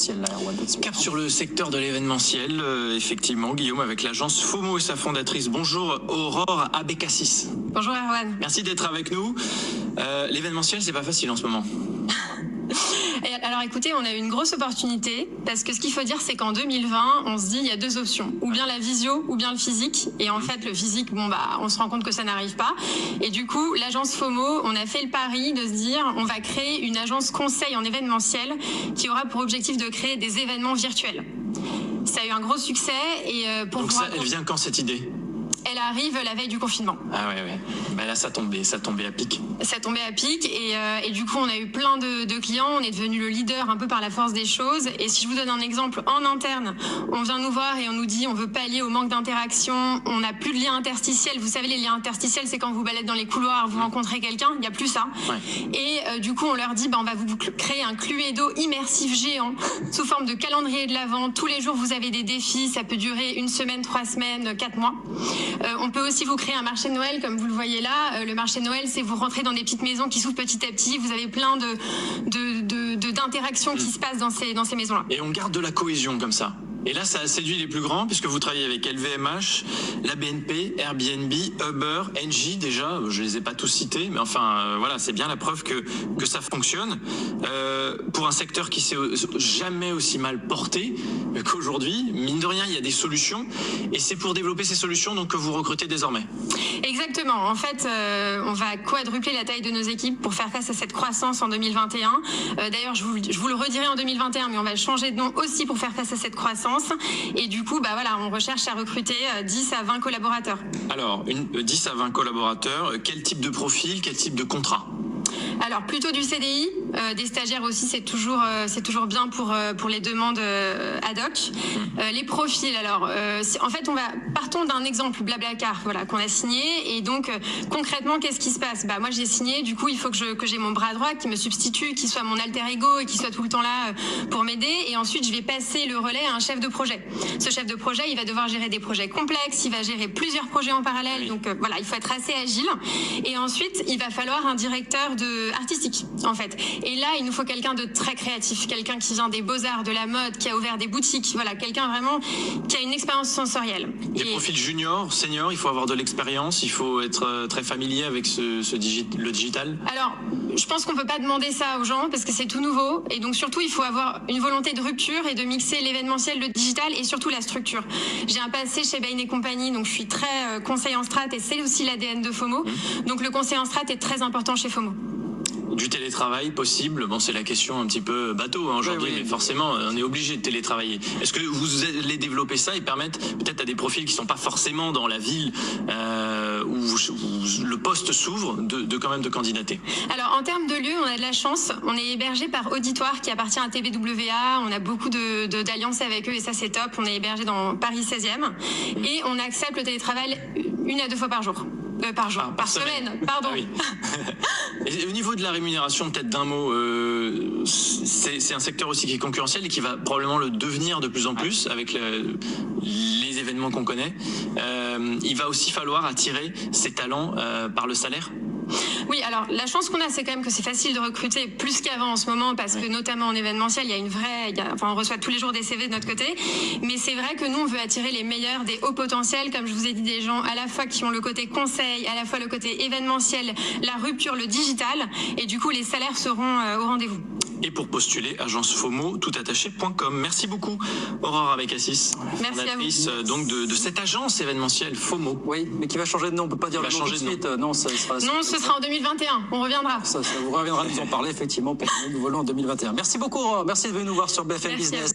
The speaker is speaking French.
l'événementiel, là, Erwan. Cap sur le secteur de l'événementiel, effectivement, Guillaume, avec l'agence FOMO et sa fondatrice. Bonjour Aurore Abécassis. Bonjour Erwan. Merci d'être avec nous. L'événementiel, c'est pas facile en ce moment. Alors écoutez, on a eu une grosse opportunité parce que ce qu'il faut dire, c'est qu'en 2020, on se dit il y a deux options, ou bien la visio ou bien le physique. Et en fait, le physique, on se rend compte que ça n'arrive pas. Et du coup, l'agence FOMO, on a fait le pari de se dire on va créer une agence conseil en événementiel qui aura pour objectif de créer des événements virtuels. Ça a eu un gros succès et Donc ça, elle vient quand cette idée ? Elle arrive la veille du confinement. Ah ouais. Bah là, ça tombait à pic. Ça tombait à pic et du coup, on a eu plein de clients. On est devenu le leader un peu par la force des choses. Et si je vous donne un exemple, en interne, on vient nous voir et on nous dit on veut pallier au manque d'interaction. On n'a plus de liens interstitiels. Vous savez, les liens interstitiels, c'est quand vous baladez dans les couloirs, vous rencontrez quelqu'un, il n'y a plus ça. Ouais. Et du coup, on leur dit on va vous créer un Cluedo immersif géant sous forme de calendrier de l'Avent. Tous les jours, vous avez des défis. Ça peut durer 1 semaine, 3 semaines, 4 mois. On peut aussi vous créer un marché de Noël, comme vous le voyez là. Le marché de Noël, c'est vous rentrez dans des petites maisons qui s'ouvrent petit à petit. Vous avez plein d'interactions qui se passent dans ces maisons-là. Et on garde de la cohésion comme ça. Et là, ça a séduit les plus grands, puisque vous travaillez avec LVMH, la BNP, Airbnb, Uber, Engie, déjà, je les ai pas tous cités, mais enfin, voilà, c'est bien la preuve que ça fonctionne. Pour un secteur qui s'est jamais aussi mal porté qu'aujourd'hui, mine de rien, il y a des solutions, et c'est pour développer ces solutions donc que vous recrutez désormais. Exactement. En fait, on va quadrupler la taille de nos équipes pour faire face à cette croissance en 2021. D'ailleurs, je vous le redirai en 2021, mais on va changer de nom aussi pour faire face à cette croissance. Et du coup, on recherche à recruter 10 à 20 collaborateurs. Alors, 10 à 20 collaborateurs, quel type de profil, quel type de contrat ? Alors, plutôt du CDI, des stagiaires aussi, c'est toujours bien pour les demandes ad hoc. Les profils, alors, en fait, partons d'un exemple Blablacar, qu'on a signé. Et donc, concrètement, qu'est-ce qui se passe ? Moi, j'ai signé, du coup, il faut que j'ai mon bras droit qui me substitue, qui soit mon alter ego et qui soit tout le temps là pour m'aider. Et ensuite, je vais passer le relais à un chef de projet. Ce chef de projet, il va devoir gérer des projets complexes, il va gérer plusieurs projets en parallèle. Oui. Donc, il faut être assez agile. Et ensuite, il va falloir un directeur artistique, en fait. Et là, il nous faut quelqu'un de très créatif, quelqu'un qui vient des beaux-arts, de la mode, qui a ouvert des boutiques, quelqu'un vraiment qui a une expérience sensorielle. Des profils juniors, seniors, il faut avoir de l'expérience, il faut être très familier avec le digital. Alors, je pense qu'on peut pas demander ça aux gens parce que c'est tout nouveau. Et donc, surtout, il faut avoir une volonté de rupture et de mixer l'événementiel, le digital et surtout la structure. J'ai un passé chez Bain & Compagnie, donc je suis très conseil en strat et c'est aussi l'ADN de FOMO. Donc, le conseil en strat est très important chez FOMO. Du télétravail possible, c'est la question un petit peu bateau aujourd'hui, mais forcément on est obligé de télétravailler. Est-ce que vous allez développer ça et permettre peut-être à des profils qui ne sont pas forcément dans la ville où le poste s'ouvre de quand même de candidater? Alors en termes de lieu, on a de la chance, on est hébergé par Auditoire qui appartient à TBWA, on a beaucoup d'alliances avec eux et ça c'est top, on est hébergé dans Paris 16e et on accepte le télétravail 1 à 2 fois par jour. Par semaine, pardon. Ah oui. Et au niveau de la rémunération, peut-être d'un mot, c'est un secteur aussi qui est concurrentiel et qui va probablement le devenir de plus en plus avec les événements qu'on connaît. Il va aussi falloir attirer ces talents par le salaire. Oui, alors la chance qu'on a, c'est quand même que c'est facile de recruter plus qu'avant en ce moment parce que notamment en événementiel, on reçoit tous les jours des CV de notre côté. Mais c'est vrai que nous, on veut attirer les meilleurs des hauts potentiels, comme je vous ai dit, des gens à la fois qui ont le côté conseil, à la fois le côté événementiel, la rupture, le digital. Et du coup, les salaires seront au rendez-vous. Et pour postuler, agencefomo, toutattaché.com. Merci beaucoup, Aurore Abécassis. Merci à vous. Donc de cette agence événementielle FOMO. Oui, mais qui va changer de nom, on ne peut pas dire le nom tout de suite. Non, ce sera en 2021, on reviendra. Ça vous reviendra nous en parler, effectivement, pour que nous volons en 2021. Merci beaucoup, Aurore. Merci de venir nous voir sur BFM Business.